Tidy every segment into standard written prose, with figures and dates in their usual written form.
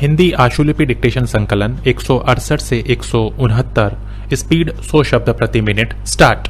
Hindi आशुलिपि dictation संकलन 168 से 169, speed 100 शब्द प्रति मिनट। स्टार्ट।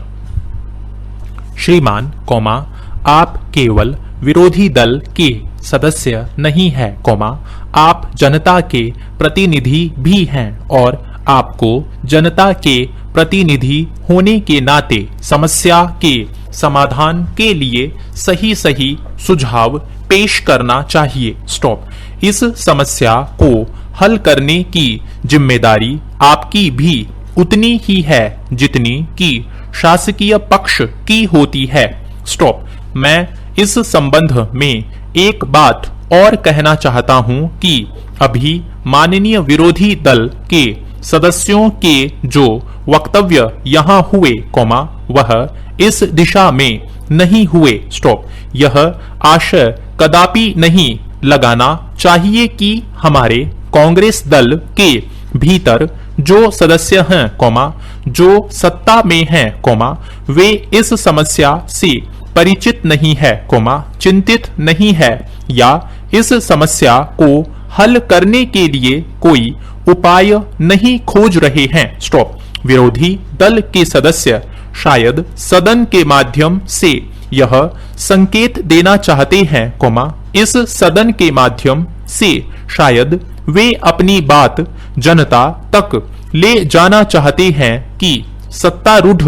श्रीमान कौमा, आप केवल विरोधी दल के सदस्य नहीं है कौमा, आप जनता के प्रतिनिधि भी हैं और आपको जनता के प्रतिनिधि होने के नाते समस्या के समाधान के लिए सही सही सुझाव पेश करना चाहिए। स्टॉप। इस समस्या को हल करने की जिम्मेदारी आपकी भी उतनी ही है जितनी कि शासकीय पक्ष की होती है। स्टॉप। मैं इस संबंध में एक बात और कहना चाहता हूं कि अभी माननीय विरोधी दल के सदस्यों के जो वक्तव्य यहाँ हुए कौमा, वह इस दिशा में नहीं हुए। स्टॉप। यह आशय कदापि नहीं लगाना चाहिए कि हमारे कांग्रेस दल के भीतर जो सदस्य हैं कौमा, जो सत्ता में हैं कौमा, वे इस समस्या से परिचित नहीं है कौमा, चिंतित नहीं है या इस समस्या को हल करने के लिए कोई उपाय नहीं खोज रहे हैं। स्टॉप। विरोधी दल के सदस्य शायद सदन के माध्यम से यह संकेत देना चाहते हैं कौमा, इस सदन के माध्यम से शायद वे अपनी बात जनता तक ले जाना चाहते हैं कि सत्तारूढ़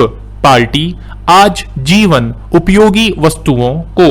पार्टी आज जीवन उपयोगी वस्तुओं को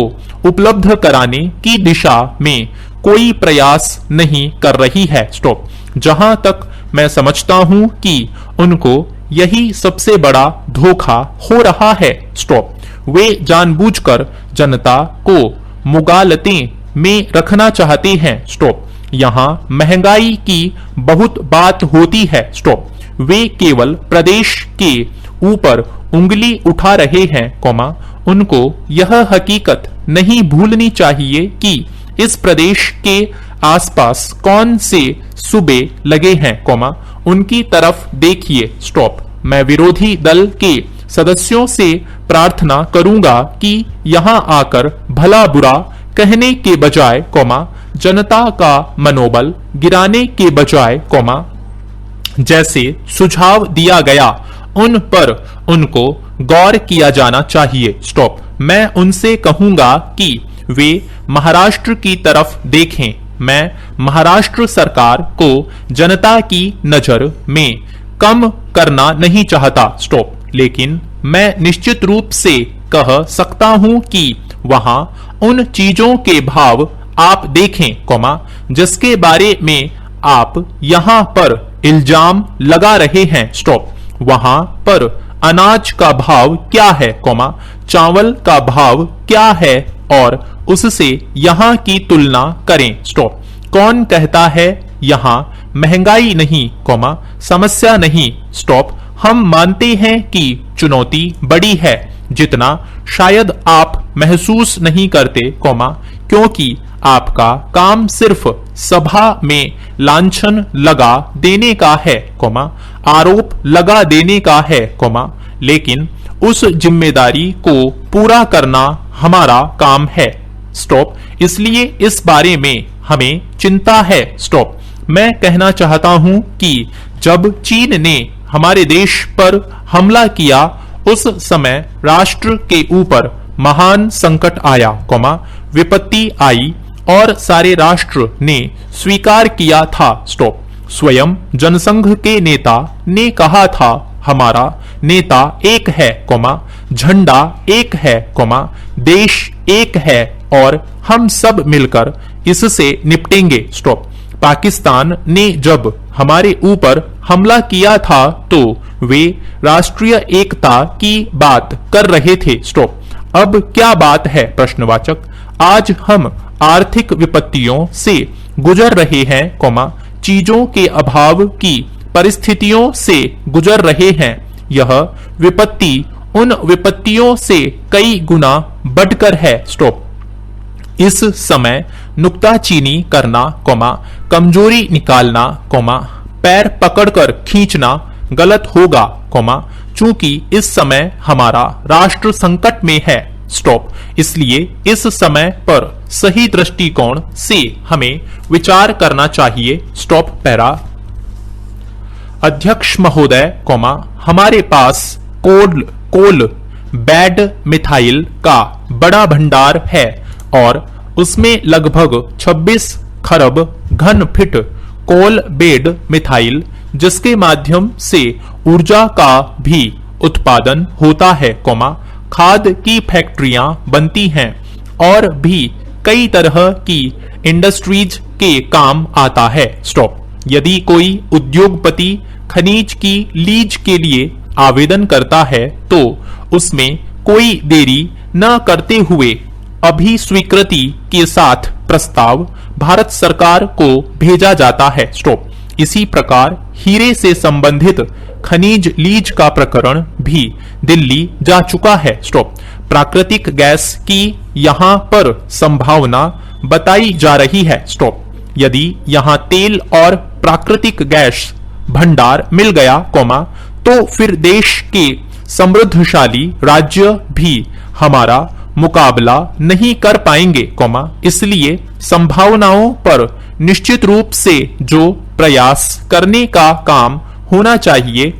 उपलब्ध कराने की दिशा में कोई प्रयास नहीं कर रही है। स्टॉप। जहां तक मैं समझता हूं कि उनको यही सबसे बड़ा धोखा हो रहा है। स्टॉप। वे जानबूझकर जनता को मुगालतें में रखना चाहते हैं। स्टॉप। यहाँ महंगाई की बहुत बात होती है। स्टॉप। वे केवल प्रदेश के ऊपर उंगली उठा रहे हैं कौमा, उनको यह हकीकत नहीं भूलनी चाहिए कि इस प्रदेश के आसपास कौन से सूबे लगे हैं कौमा, उनकी तरफ देखिए। स्टॉप। मैं विरोधी दल के सदस्यों से प्रार्थना करूंगा कि यहां आकर भला बुरा कहने के बजाय कौमा, जनता का मनोबल गिराने के बजाय कौमा, जैसे सुझाव दिया गया उन पर उनको गौर किया जाना चाहिए। स्टॉप। मैं उनसे कहूंगा कि वे महाराष्ट्र की तरफ देखें। मैं महाराष्ट्र सरकार को जनता की नजर में कम करना नहीं चाहता। स्टॉप। लेकिन मैं निश्चित रूप से कह सकता हूं कि वहां उन चीजों के भाव आप देखें कौमा, जिसके बारे में आप यहां पर इल्जाम लगा रहे हैं। स्टॉप। वहां पर अनाज का भाव क्या है कौमा, चावल का भाव क्या है और उससे यहां की तुलना करें। स्टॉप। कौन कहता है यहां महंगाई नहीं कौमा, समस्या नहीं। स्टॉप। हम मानते हैं कि चुनौती बड़ी है, जितना शायद आप महसूस नहीं करते कौमा, क्योंकि आपका काम सिर्फ सभा में लांछन लगा देने का है कौमा, आरोप लगा देने का है कौमा, लेकिन उस जिम्मेदारी को पूरा करना हमारा काम है। स्टॉप। इसलिए इस बारे में हमें चिंता है। स्टॉप। मैं कहना चाहता हूं कि जब चीन ने हमारे देश पर हमला किया, उस समय राष्ट्र के ऊपर महान संकट आया कौमा, विपत्ति आई और सारे राष्ट्र ने स्वीकार किया था। स्टॉप। स्वयं जनसंघ के नेता ने कहा था, हमारा नेता एक है कौमा, झंडा एक है कौमा, देश एक है और हम सब मिलकर इससे निपटेंगे। स्टॉप। पाकिस्तान ने जब हमारे ऊपर हमला किया था तो वे राष्ट्रीय एकता की बात कर रहे थे। स्टॉप। अब क्या बात है प्रश्नवाचक। आज हम आर्थिक विपत्तियों से गुजर रहे हैं कौमा, चीजों के अभाव की परिस्थितियों से गुजर रहे हैं। यह विपत्ति उन विपत्तियों से कई गुना बढ़कर है। स्टॉप। इस समय नुक्ताचीनी करना कौमा, कमजोरी निकालना कौमा, पैर पकड़कर खींचना गलत होगा कौमा, चूंकि इस समय हमारा राष्ट्र संकट में है स्टॉप। इसलिए इस समय पर सही दृष्टिकोण से हमें विचार करना चाहिए। Stop para. अध्यक्ष महोदय, हमारे पास कोल बैड मिथाइल का बड़ा भंडार है और उसमें लगभग 26 खरब घन फीट कोल बेड मिथाइल, जिसके माध्यम से ऊर्जा का भी उत्पादन होता है, खाद की फैक्ट्रियां बनती हैं और भी कई तरह की इंडस्ट्रीज के काम आता है। स्टॉप। यदि कोई उद्योगपति खनिज की लीज के लिए आवेदन करता है तो उसमें कोई देरी न करते हुए अभिस्वीकृति के साथ प्रस्ताव भारत सरकार को भेजा जाता है। स्टॉप। इसी प्रकार हीरे से संबंधित खनिज लीज का प्रकरण भी दिल्ली जा चुका है। स्टॉप। प्राकृतिक गैस की यहां पर संभावना बताई जा रही है। स्टॉप। यदि यहां तेल और प्राकृतिक गैस भंडार मिल गया, तो फिर देश के समृद्धशाली राज्य भी हमारा मुकाबला नहीं कर पाएंगे, इसलिए संभावनाओं पर निश्चित रूप से जो प्रयास करने का काम होना चाहिए,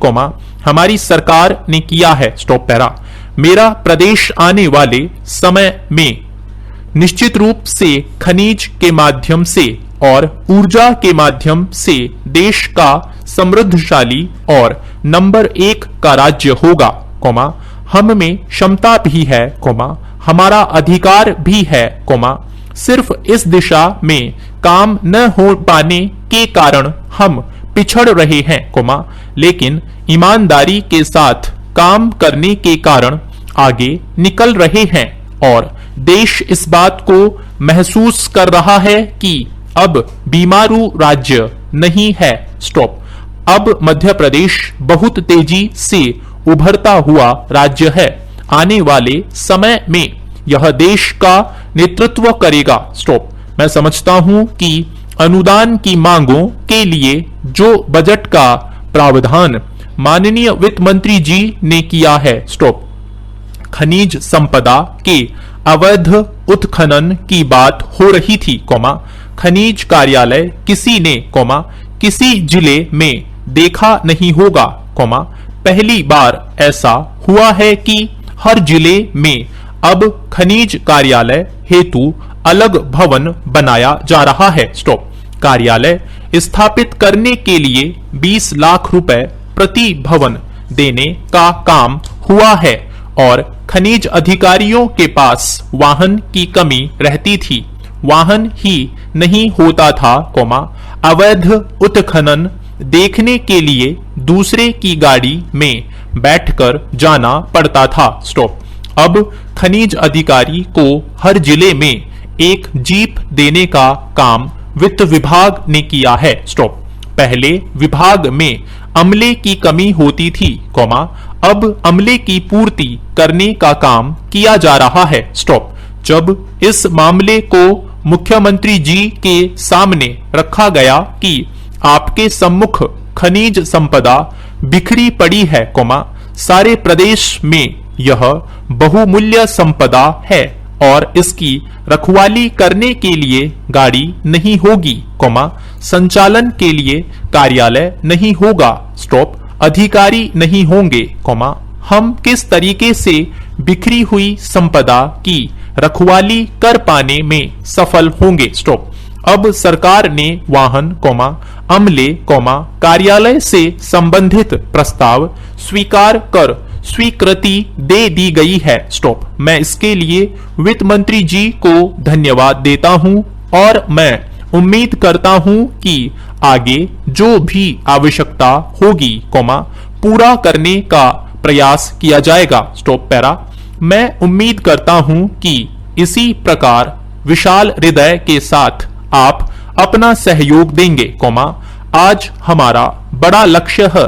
हमारी सरकार ने किया है। Stop para. मेरा प्रदेश आने वाले समय में निश्चित रूप से खनिज के माध्यम से और ऊर्जा के माध्यम से देश का समृद्धशाली और नंबर 1 का राज्य होगा, हम में क्षमता भी है, हमारा अधिकार भी है, सिर्फ इस दिशा में काम न हो पाने के कारण हम पिछड़ रहे हैं, लेकिन ईमानदारी के साथ काम करने के कारण आगे निकल रहे हैं और देश इस बात को महसूस कर रहा है कि अब बीमारू राज्य नहीं है। स्टॉप। अब मध्य प्रदेश बहुत तेजी से उभरता हुआ राज्य है। आने वाले समय में यह देश का नेतृत्व करेगा। स्टॉप। मैं समझता हूं कि अनुदान की मांगों के लिए जो बजट का प्रावधान माननीय वित्त मंत्री जी ने किया है, स्टॉप। खनिज संपदा के अवैध उत्खनन की बात हो रही थी, खनिज कार्यालय किसी ने, किसी जिले में देखा नहीं होगा, पहली बार ऐसा हुआ है कि हर जिले में अब खनिज कार्यालय हेतु अलग भवन बनाया जा रहा है। स्टॉप। कार्यालय स्थापित करने के लिए 20 लाख रुपए प्रति भवन देने का काम हुआ है और खनिज अधिकारियों के पास वाहन की कमी रहती थी, वाहन ही नहीं होता था, अवैध उत्खनन देखने के लिए दूसरे की गाड़ी में बैठकर जाना पड़ता था। स्टॉप। अब खनिज अधिकारी को हर जिले में एक जीप देने का काम वित्त विभाग ने किया है। स्टॉप। पहले विभाग में अमले की कमी होती थी, अब अमले की पूर्ति करने का काम किया जा रहा है। स्टॉप। जब इस मामले को मुख्यमंत्री जी के सामने रखा गया कि आपके सम्मुख खनिज संपदा बिखरी पड़ी है, सारे प्रदेश में यह बहुमूल्य संपदा है और इसकी रखवाली करने के लिए गाड़ी नहीं होगी, संचालन के लिए कार्यालय नहीं होगा। स्टॉप। अधिकारी नहीं होंगे, हम किस तरीके से बिखरी हुई संपदा की रखवाली कर पाने में सफल होंगे। स्टॉप। अब सरकार ने वाहन, अमले, कार्यालय से संबंधित प्रस्ताव स्वीकार कर स्वीकृति दे दी गई है। स्टॉप। मैं इसके लिए वित्त मंत्री जी को धन्यवाद देता हूं और मैं उम्मीद करता हूं कि आगे जो भी आवश्यकता होगी, पूरा करने का प्रयास किया जाएगा। Stop para. मैं उम्मीद करता हूं कि इसी प्रकार विशाल हृदय के साथ आप अपना सहयोग देंगे, आज हमारा बड़ा लक्ष्य है,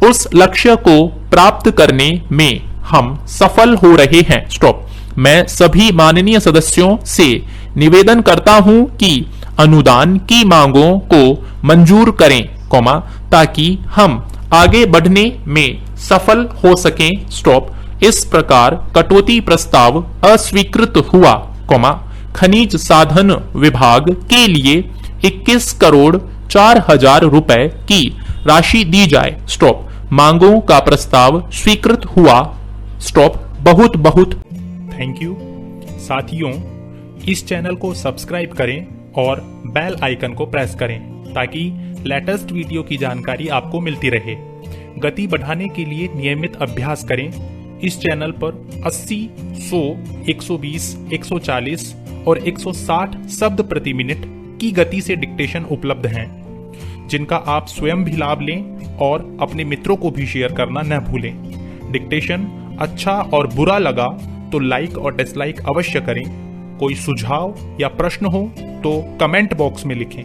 उस लक्ष्य को प्राप्त करने में हम सफल हो रहे हैं। स्टॉप। मैं सभी माननीय सदस्यों से निवेदन करता हूं कि अनुदान की मांगों को मंजूर करें, ताकि हम आगे बढ़ने में सफल हो सकें। स्टॉप। इस प्रकार कटौती प्रस्ताव अस्वीकृत हुआ, खनिज साधन विभाग के लिए 21 करोड़ 4,000 रुपए की राशि दी जाए, स्टॉप। मांगों का प्रस्ताव स्वीकृत हुआ, स्टॉप। बहुत बहुत थैंक यू। साथियों, इस चैनल को सब्सक्राइब करें और बेल आइकन को प्रेस करें ताकि लेटेस्ट वीडियो की जानकारी आपको मिलती रहे। गति बढ़ाने के लिए नियमित अभ्यास करें। इस चैनल पर 80, 100, 120, 140 और 160 शब्द प्रति मिनट की गति से डिक्टेशन उपलब्ध हैं, जिनका आप स्वयं भी लाभ लें और अपने मित्रों को भी शेयर करना न भूलें। डिक्टेशन अच्छा और बुरा लगा तो लाइक और डिसलाइक अवश्य करें। कोई सुझाव या प्रश्न हो तो कमेंट बॉक्स में लिखें।